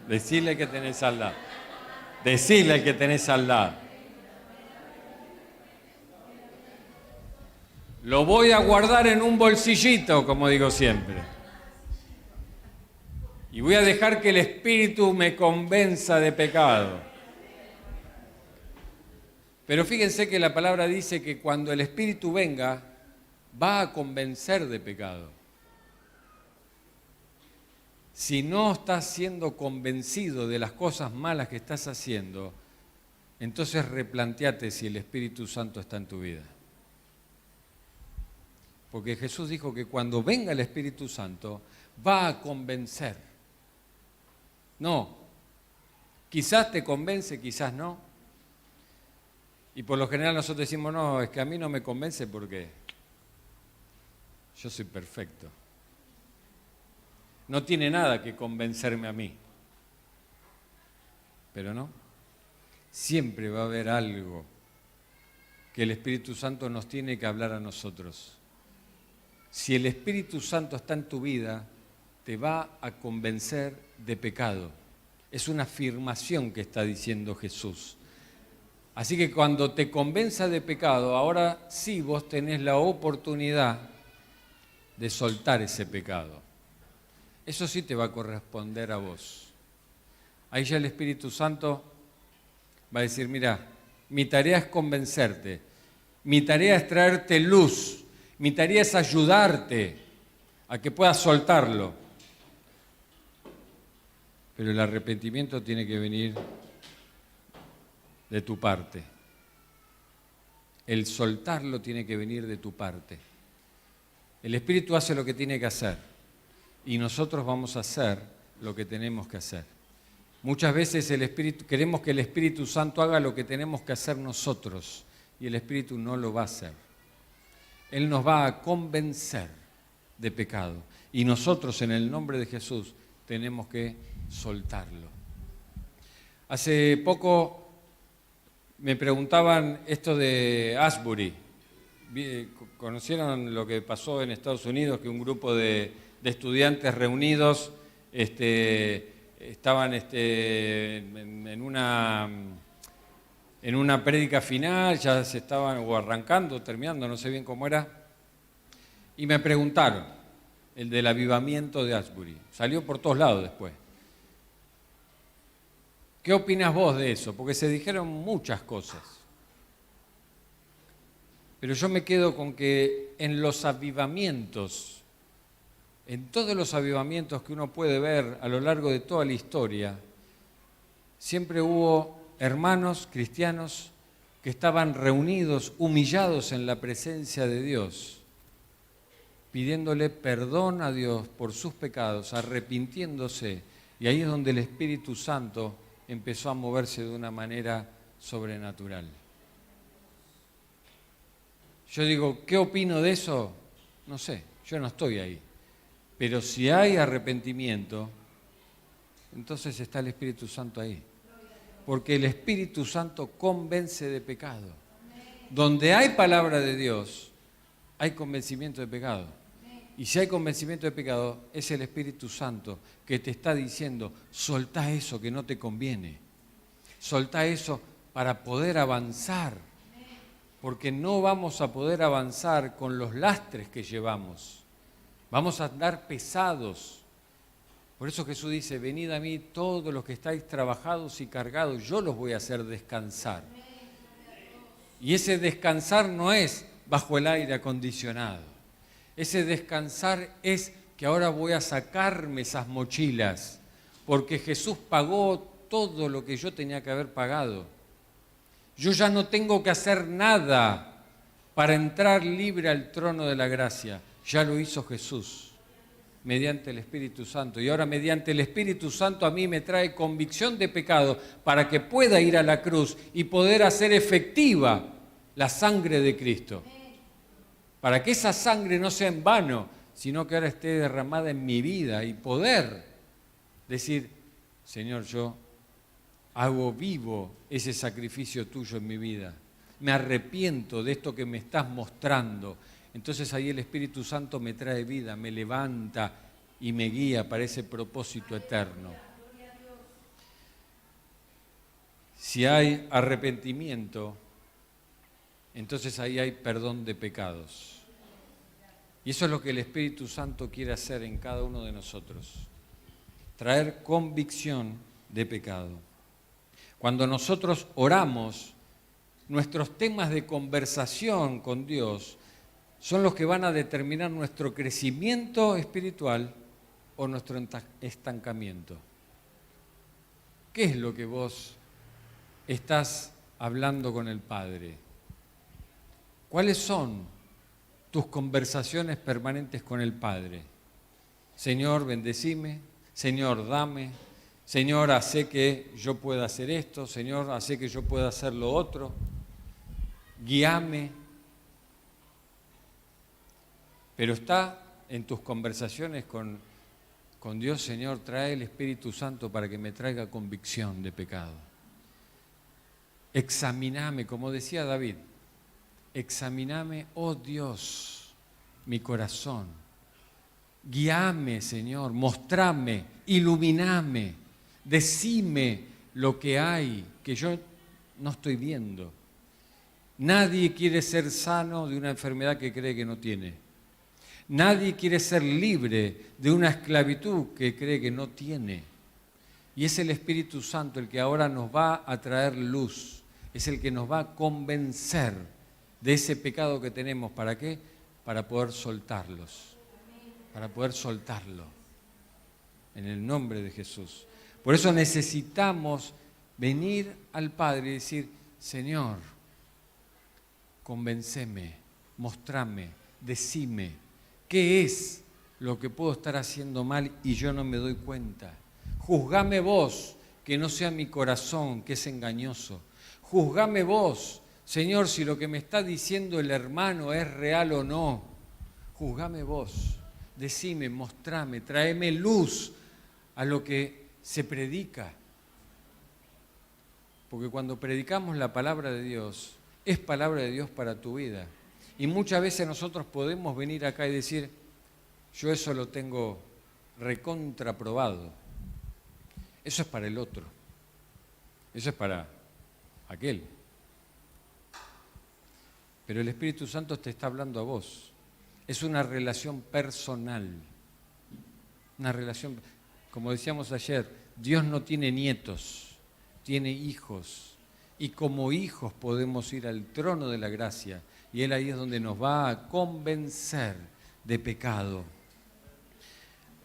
Decirle que tenés al lado. Decirle que tenés al lado. Lo voy a guardar en un bolsillito, como digo siempre. Y voy a dejar que el Espíritu me convenza de pecado. Pero fíjense que la palabra dice que cuando el Espíritu venga, va a convencer de pecado. Si no estás siendo convencido de las cosas malas que estás haciendo, entonces replanteate si el Espíritu Santo está en tu vida. Porque Jesús dijo que cuando venga el Espíritu Santo, va a convencer. No, quizás te convence, quizás no. Y por lo general nosotros decimos, no, es que a mí no me convence porque yo soy perfecto. No tiene nada que convencerme a mí. Pero no, siempre va a haber algo que el Espíritu Santo nos tiene que hablar a nosotros. Si el Espíritu Santo está en tu vida, te va a convencer de pecado. Es una afirmación que está diciendo Jesús. Así que cuando te convenza de pecado, ahora sí vos tenés la oportunidad de soltar ese pecado. Eso sí te va a corresponder a vos. Ahí ya el Espíritu Santo va a decir, mira, mi tarea es convencerte, mi tarea es traerte luz, mi tarea es ayudarte a que puedas soltarlo. Pero el arrepentimiento tiene que venir de tu parte. El soltarlo tiene que venir de tu parte. El Espíritu hace lo que tiene que hacer y nosotros vamos a hacer lo que tenemos que hacer. Muchas veces queremos que el Espíritu Santo haga lo que tenemos que hacer nosotros y el Espíritu no lo va a hacer. Él nos va a convencer de pecado y nosotros en el nombre de Jesús tenemos que soltarlo. Hace poco me preguntaban esto de Asbury. ¿Conocieron lo que pasó en Estados Unidos? Que un grupo de estudiantes reunidos estaban en una prédica final, ya se estaban o arrancando, terminando, no sé bien cómo era, y me preguntaron, el del avivamiento de Asbury. Salió por todos lados después. ¿Qué opinas vos de eso? Porque se dijeron muchas cosas. Pero yo me quedo con que en los avivamientos, en todos los avivamientos que uno puede ver a lo largo de toda la historia, siempre hubo hermanos cristianos que estaban reunidos, humillados en la presencia de Dios, pidiéndole perdón a Dios por sus pecados, arrepintiéndose. Y ahí es donde el Espíritu Santo empezó a moverse de una manera sobrenatural. Yo digo, ¿qué opino de eso? No sé, yo no estoy ahí. Pero si hay arrepentimiento, entonces está el Espíritu Santo ahí. Porque el Espíritu Santo convence de pecado. Donde hay palabra de Dios, hay convencimiento de pecado. Y si hay convencimiento de pecado, es el Espíritu Santo que te está diciendo, soltá eso que no te conviene. Soltá eso para poder avanzar. Porque no vamos a poder avanzar con los lastres que llevamos. Vamos a andar pesados. Por eso Jesús dice, venid a mí todos los que estáis trabajados y cargados, yo los voy a hacer descansar. Y ese descansar no es bajo el aire acondicionado. Ese descansar es que ahora voy a sacarme esas mochilas, porque Jesús pagó todo lo que yo tenía que haber pagado. Yo ya no tengo que hacer nada para entrar libre al trono de la gracia. Ya lo hizo Jesús mediante el Espíritu Santo. Y ahora mediante el Espíritu Santo a mí me trae convicción de pecado para que pueda ir a la cruz y poder hacer efectiva la sangre de Cristo. Para que esa sangre no sea en vano, sino que ahora esté derramada en mi vida y poder decir, Señor, yo hago vivo ese sacrificio tuyo en mi vida. Me arrepiento de esto que me estás mostrando. Entonces ahí el Espíritu Santo me trae vida, me levanta y me guía para ese propósito eterno. Si hay arrepentimiento, entonces ahí hay perdón de pecados. Y eso es lo que el Espíritu Santo quiere hacer en cada uno de nosotros. traer convicción de pecado. Cuando nosotros oramos, nuestros temas de conversación con Dios son los que van a determinar nuestro crecimiento espiritual o nuestro estancamiento. ¿Qué es lo que vos estás hablando con el Padre? ¿Cuáles son tus conversaciones permanentes con el Padre? Señor, bendecime. Señor, dame. Señor, hace que yo pueda hacer esto. Señor, hace que yo pueda hacer lo otro. Guíame. Pero está en tus conversaciones con Dios, Señor, trae el Espíritu Santo para que me traiga convicción de pecado. Examiname, como decía David, examiname, oh Dios, mi corazón. Guíame, Señor, mostrame, iluminame, decime lo que hay que yo no estoy viendo. Nadie quiere ser sano de una enfermedad que cree que no tiene. Nadie quiere ser libre de una esclavitud que cree que no tiene. Y es el Espíritu Santo el que ahora nos va a traer luz, es el que nos va a convencer de ese pecado que tenemos. ¿Para qué? Para poder soltarlos, para poder soltarlo, en el nombre de Jesús. Por eso necesitamos venir al Padre y decir, Señor, convénceme, mostrame, decime. ¿Qué es lo que puedo estar haciendo mal y yo no me doy cuenta? Juzgame vos, que no sea mi corazón, que es engañoso. Juzgame vos, Señor, si lo que me está diciendo el hermano es real o no. Juzgame vos, decime, mostrame, tráeme luz a lo que se predica. Porque cuando predicamos la palabra de Dios, es palabra de Dios para tu vida. Y muchas veces nosotros podemos venir acá y decir, yo eso lo tengo recontraprobado. Eso es para el otro. Eso es para aquel. Pero el Espíritu Santo te está hablando a vos. Es una relación personal. Una relación, como decíamos ayer, Dios no tiene nietos, tiene hijos. Y como hijos podemos ir al trono de la gracia. Y Él ahí es donde nos va a convencer de pecado.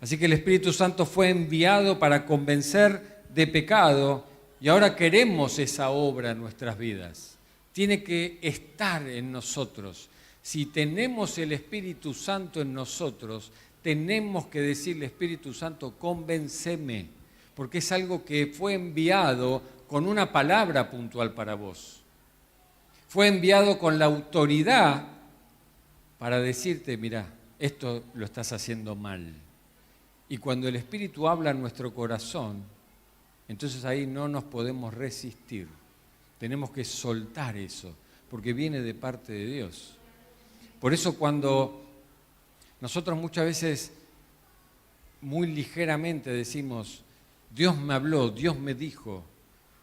Así que el Espíritu Santo fue enviado para convencer de pecado y ahora queremos esa obra en nuestras vidas. Tiene que estar en nosotros. Si tenemos el Espíritu Santo en nosotros, tenemos que decirle, Espíritu Santo, convénceme, porque es algo que fue enviado con una palabra puntual para vos. Fue enviado con la autoridad para decirte, mirá, esto lo estás haciendo mal. Y cuando el Espíritu habla en nuestro corazón, entonces ahí no nos podemos resistir. Tenemos que soltar eso, porque viene de parte de Dios. Por eso cuando nosotros muchas veces muy ligeramente decimos, Dios me habló, Dios me dijo,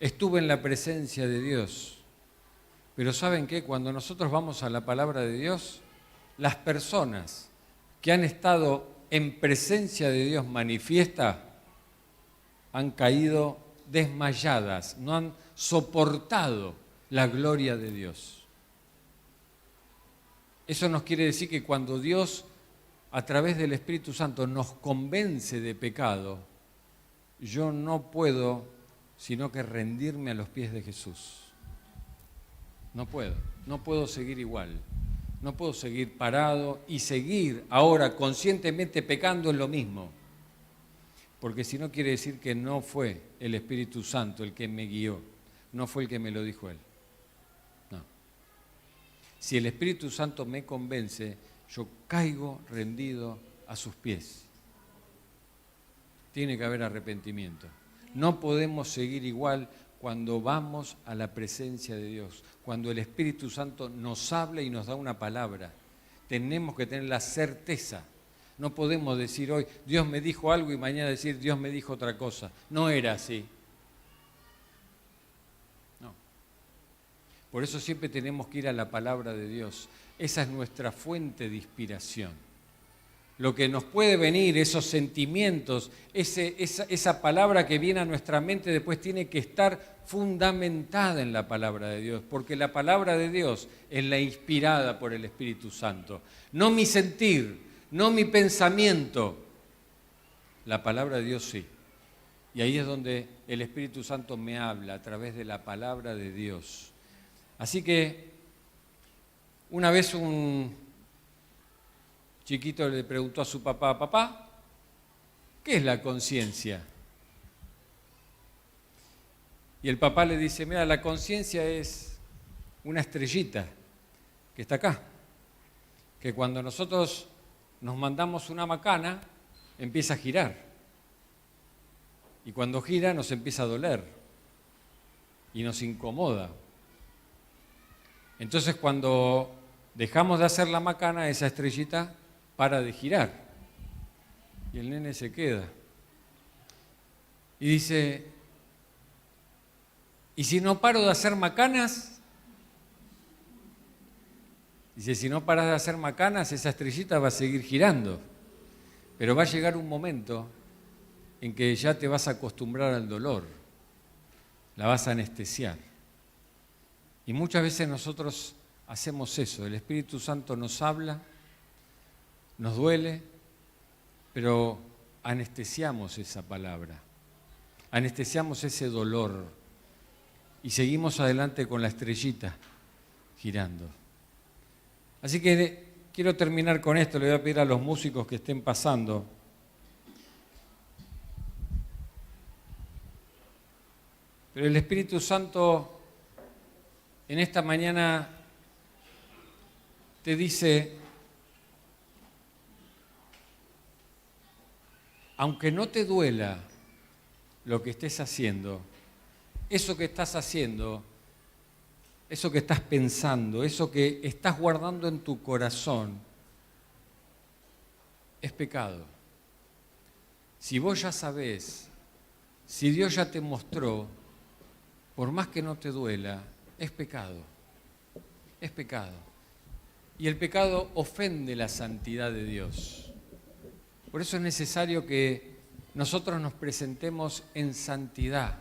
estuve en la presencia de Dios. Pero ¿saben qué? Cuando nosotros vamos a la palabra de Dios, las personas que han estado en presencia de Dios manifiesta han caído desmayadas, no han soportado la gloria de Dios. Eso nos quiere decir que cuando Dios, a través del Espíritu Santo, nos convence de pecado, yo no puedo sino que rendirme a los pies de Jesús. No puedo seguir igual. No puedo seguir parado y seguir ahora conscientemente pecando en lo mismo. Porque si no quiere decir que no fue el Espíritu Santo el que me guió, no fue el que me lo dijo Él. No. Si el Espíritu Santo me convence, yo caigo rendido a sus pies. Tiene que haber arrepentimiento. No podemos seguir igual cuando vamos a la presencia de Dios, cuando el Espíritu Santo nos habla y nos da una palabra. Tenemos que tener la certeza. No podemos decir hoy, Dios me dijo algo y mañana decir, Dios me dijo otra cosa. No era así. No. Por eso siempre tenemos que ir a la palabra de Dios. Esa es nuestra fuente de inspiración. lo que nos puede venir, esos sentimientos, esa palabra que viene a nuestra mente, después tiene que estar fundamentada en la palabra de Dios, porque la palabra de Dios es la inspirada por el Espíritu Santo. No mi sentir, no mi pensamiento, la palabra de Dios sí. Y ahí es donde el Espíritu Santo me habla, a través de la palabra de Dios. Así que una vez un chiquito le preguntó a su papá: papá, ¿qué es la conciencia? Y el papá le dice: mira, la conciencia es una estrellita que está acá, que cuando nosotros nos mandamos una macana, empieza a girar. Y cuando gira nos empieza a doler y nos incomoda. Entonces cuando dejamos de hacer la macana, esa estrellita para de girar. Y el nene se queda. Y dice: ¿y si no paro de hacer macanas? Dice: si no paras de hacer macanas, esa estrellita va a seguir girando. Pero va a llegar un momento en que ya te vas a acostumbrar al dolor, la vas a anestesiar. Y muchas veces nosotros hacemos eso, el Espíritu Santo nos habla, nos duele, pero anestesiamos esa palabra, anestesiamos ese dolor y seguimos adelante con la estrellita girando. Así que quiero terminar con esto, le voy a pedir a los músicos que estén pasando. Pero el Espíritu Santo en esta mañana te dice: aunque no te duela lo que estés haciendo, eso que estás haciendo, eso que estás pensando, eso que estás guardando en tu corazón, es pecado. Si vos ya sabés, si Dios ya te mostró, por más que no te duela, es pecado. Es pecado. Y el pecado ofende la santidad de Dios. Por eso es necesario que nosotros nos presentemos en santidad,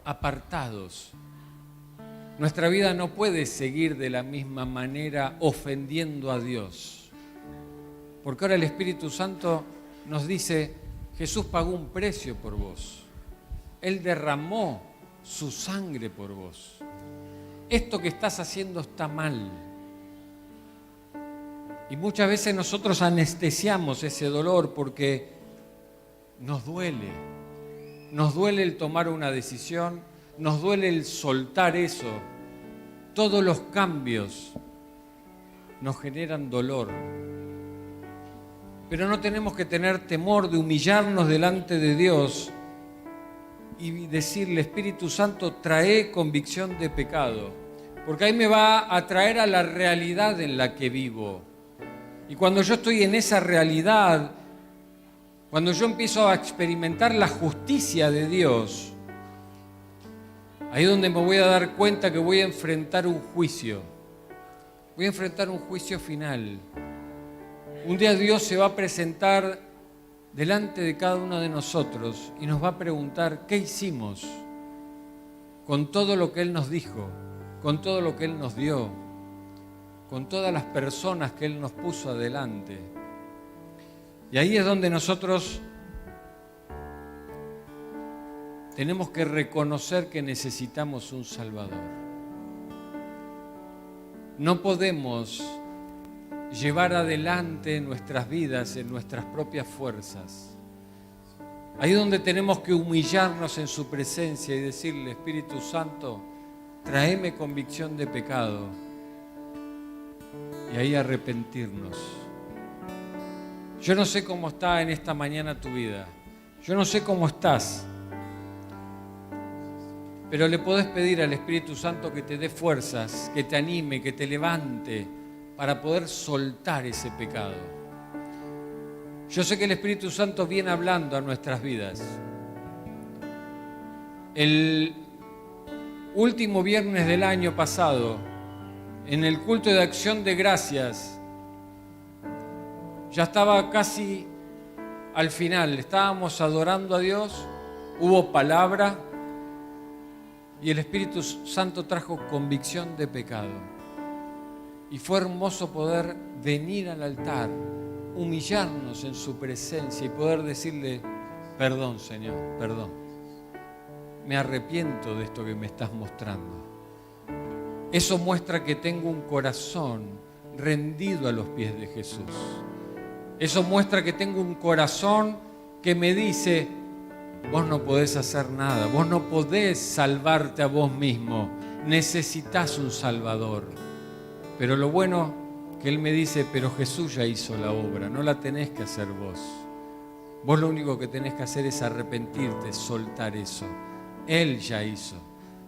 apartados. Nuestra vida no puede seguir de la misma manera ofendiendo a Dios. Porque ahora el Espíritu Santo nos dice: Jesús pagó un precio por vos. Él derramó su sangre por vos. Esto que estás haciendo está mal. Y muchas veces nosotros anestesiamos ese dolor porque nos duele. Nos duele el tomar una decisión, nos duele el soltar eso. Todos los cambios nos generan dolor. Pero no tenemos que tener temor de humillarnos delante de Dios y decirle: Espíritu Santo, trae convicción de pecado, porque ahí me va a traer a la realidad en la que vivo. Y cuando yo estoy en esa realidad, cuando yo empiezo a experimentar la justicia de Dios, ahí es donde me voy a dar cuenta que voy a enfrentar un juicio. Voy a enfrentar un juicio final. Un día Dios se va a presentar delante de cada uno de nosotros y nos va a preguntar: ¿qué hicimos con todo lo que Él nos dijo, con todo lo que Él nos dio, con todas las personas que Él nos puso adelante? Y ahí es donde nosotros tenemos que reconocer que necesitamos un Salvador. No podemos llevar adelante nuestras vidas en nuestras propias fuerzas. Ahí es donde tenemos que humillarnos en su presencia y decirle: Espíritu Santo, tráeme convicción de pecado. Y ahí arrepentirnos. Yo no sé cómo está en esta mañana tu vida. Yo no sé cómo estás. Pero le podés pedir al Espíritu Santo que te dé fuerzas, que te anime, que te levante, para poder soltar ese pecado. Yo sé que el Espíritu Santo viene hablando a nuestras vidas. El último viernes del año pasado, en el culto de acción de gracias, Ya estaba casi al final, estábamos adorando a Dios, hubo palabra y el Espíritu Santo trajo convicción de pecado. Y fue hermoso poder venir al altar, humillarnos en su presencia y poder decirle: perdón, Señor, perdón. Me arrepiento de esto que me estás mostrando. Eso muestra que tengo un corazón rendido a los pies de Jesús. Eso muestra que tengo un corazón que me dice: vos no podés hacer nada, vos no podés salvarte a vos mismo, necesitas un Salvador. Pero lo bueno que Él me dice: pero Jesús ya hizo la obra, no la tenés que hacer vos. Vos lo único que tenés que hacer es arrepentirte, soltar eso. Él ya hizo.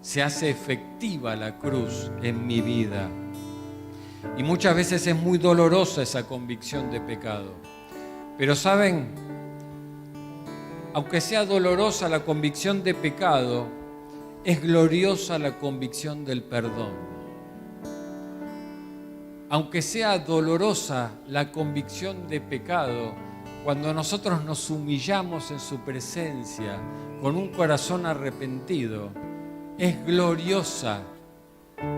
Se hace efectiva la cruz en mi vida. Y muchas veces es muy dolorosa esa convicción de pecado. Pero ¿saben? Aunque sea dolorosa la convicción de pecado, es gloriosa la convicción del perdón. Aunque sea dolorosa la convicción de pecado, cuando nosotros nos humillamos en su presencia con un corazón arrepentido, es gloriosa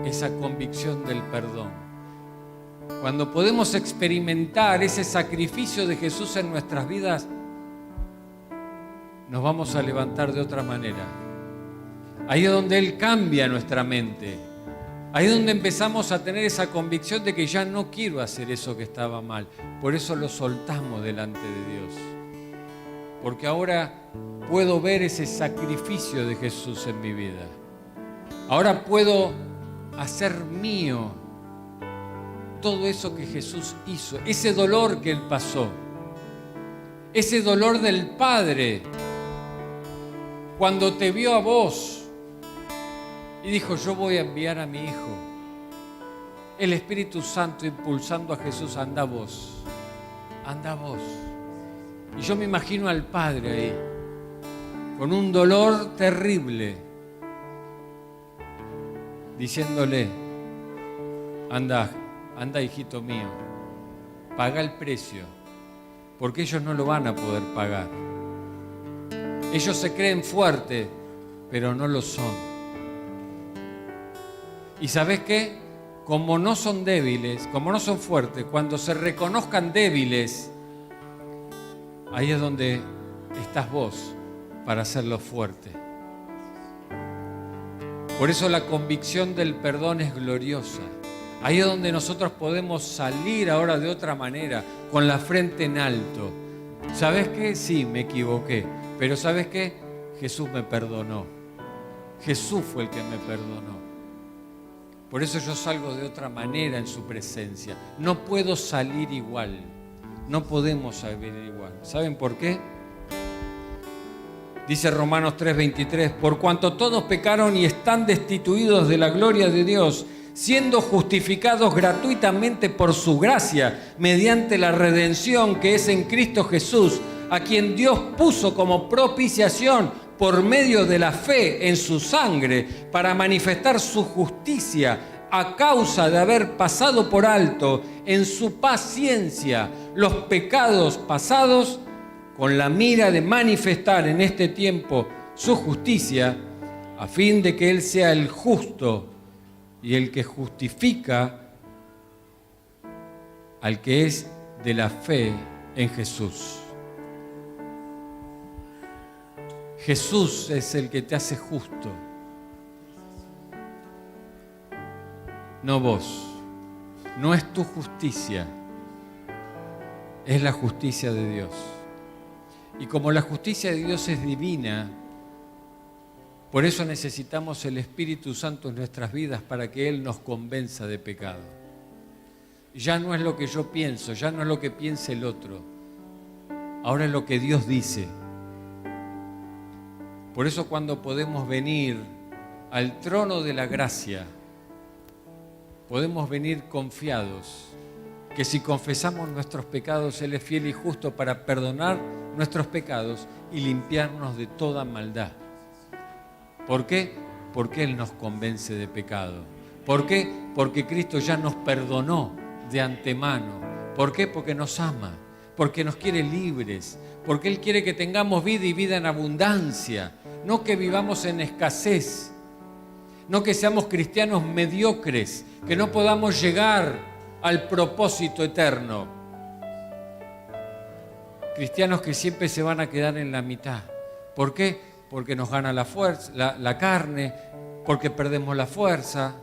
esa convicción del perdón. Cuando podemos experimentar ese sacrificio de Jesús en nuestras vidas, nos vamos a levantar de otra manera. Ahí es donde Él cambia nuestra mente. Ahí es donde empezamos a tener esa convicción de que ya no quiero hacer eso que estaba mal. Por eso lo soltamos delante de Dios. Porque ahora puedo ver ese sacrificio de Jesús en mi vida. Ahora puedo hacer mío todo eso que Jesús hizo, ese dolor que Él pasó, ese dolor del Padre cuando te vio a vos y dijo: yo voy a enviar a mi Hijo. El Espíritu Santo impulsando a Jesús: anda vos, anda vos. Y yo me imagino al Padre ahí, con un dolor terrible, diciéndole: anda, anda, hijito mío, paga el precio, porque ellos no lo van a poder pagar. Ellos se creen fuertes, pero no lo son. ¿Y sabes qué? Como no son débiles, como no son fuertes, cuando se reconozcan débiles, ahí es donde estás vos para hacerlos fuertes. Por eso la convicción del perdón es gloriosa. Ahí es donde nosotros podemos salir ahora de otra manera, con la frente en alto. ¿Sabes qué? Sí, me equivoqué. Pero ¿sabes qué? Jesús me perdonó. Jesús fue el que me perdonó. Por eso yo salgo de otra manera en su presencia. No puedo salir igual. No podemos salir igual. ¿Saben por qué? Dice Romanos 3:23: por cuanto todos pecaron y están destituidos de la gloria de Dios, siendo justificados gratuitamente por su gracia, mediante la redención que es en Cristo Jesús, a quien Dios puso como propiciación por medio de la fe en su sangre, para manifestar su justicia a causa de haber pasado por alto en su paciencia los pecados pasados, con la mira de manifestar en este tiempo su justicia, a fin de que Él sea el justo y el que justifica al que es de la fe en Jesús. Jesús es el que te hace justo, no vos. No es tu justicia, es la justicia de Dios. Y como la justicia de Dios es divina, por eso necesitamos el Espíritu Santo en nuestras vidas para que Él nos convenza de pecado. Ya no es lo que yo pienso, ya no es lo que piense el otro. Ahora es lo que Dios dice. Por eso cuando podemos venir al trono de la gracia, podemos venir confiados que si confesamos nuestros pecados, Él es fiel y justo para perdonar nuestros pecados y limpiarnos de toda maldad. ¿Por qué? Porque Él nos convence de pecado. ¿Por qué? Porque Cristo ya nos perdonó de antemano. ¿Por qué? Porque nos ama. porque nos quiere libres, porque Él quiere que tengamos vida y vida en abundancia, no que vivamos en escasez, no que seamos cristianos mediocres, que no podamos llegar al propósito eterno. Cristianos que siempre se van a quedar en la mitad. ¿Por qué? Porque nos gana la fuerza, la carne, porque perdemos la fuerza.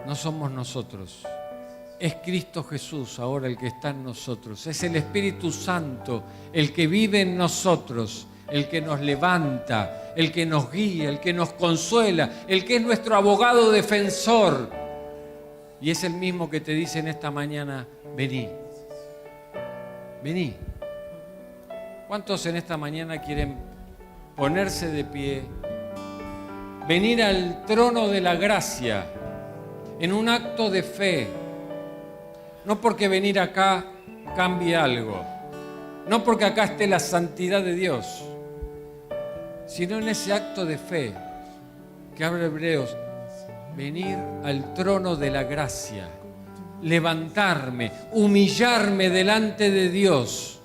No somos nosotros. Es Cristo Jesús ahora el que está en nosotros. Es el Espíritu Santo el que vive en nosotros, el que nos levanta, el que nos guía, el que nos consuela, el que es nuestro abogado defensor. Y es el mismo que te dice en esta mañana, vení, vení. ¿Cuántos en esta mañana quieren ponerse de pie, venir al trono de la gracia en un acto de fe? No porque venir acá cambie algo, no porque acá esté la santidad de Dios, sino en ese acto de fe que habla Hebreos, venir al trono de la gracia, levantarme, humillarme delante de Dios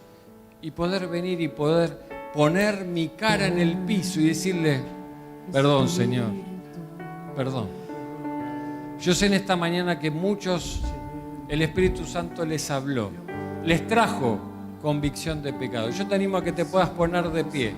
y poder venir y poder poner mi cara en el piso y decirle, perdón, Señor, perdón. Yo sé en esta mañana que muchos el Espíritu Santo les habló, les trajo convicción de pecado. Yo te animo a que te puedas poner de pie.